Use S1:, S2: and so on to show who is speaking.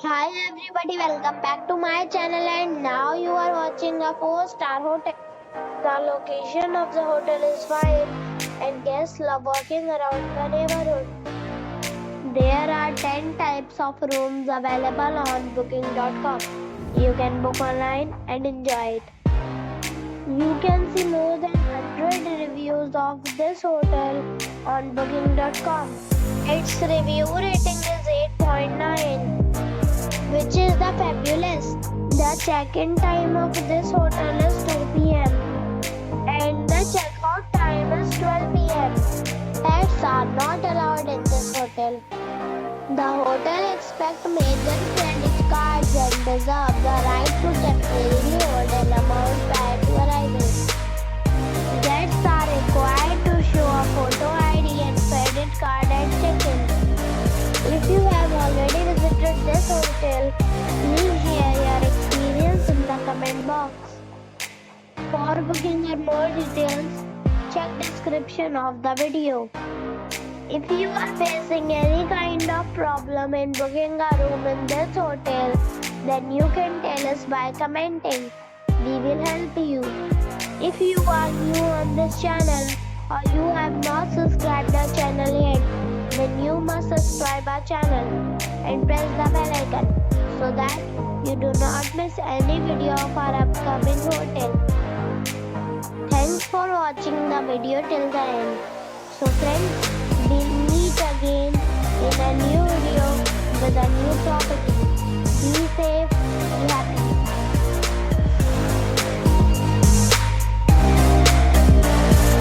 S1: Hi everybody, welcome back to my channel and now you are watching a 4-star hotel. The location of the hotel is fine and guests love walking around the neighborhood. There are 10 types of rooms available on booking.com. You can book online and enjoy it. You can see more than 100 reviews of this hotel on booking.com. Its review rating is 8.9. which is the fabulous. The check-in time of this hotel is 2 p.m. and the check-out time is 12 p.m. Pets are not allowed in this hotel. The hotel expects major credit cards and reserves the right to temporarily hold an amount prior to arrival. Guests are required to show a photo ID and credit card at check-in. If you have already visited this hotel, please share your experience in the comment box. For booking or more details, check description of the video. If you are facing any kind of problem in booking a room in this hotel, then you can tell us by commenting. We will help you. If you are new on this channel or you have not subscribed our channel yet, then you must subscribe our channel and press the bell icon so that you do not miss any video of our upcoming hotel. Thanks for watching the video till the end. So friends, we'll meet again in a new video with a new property. Be safe, be happy.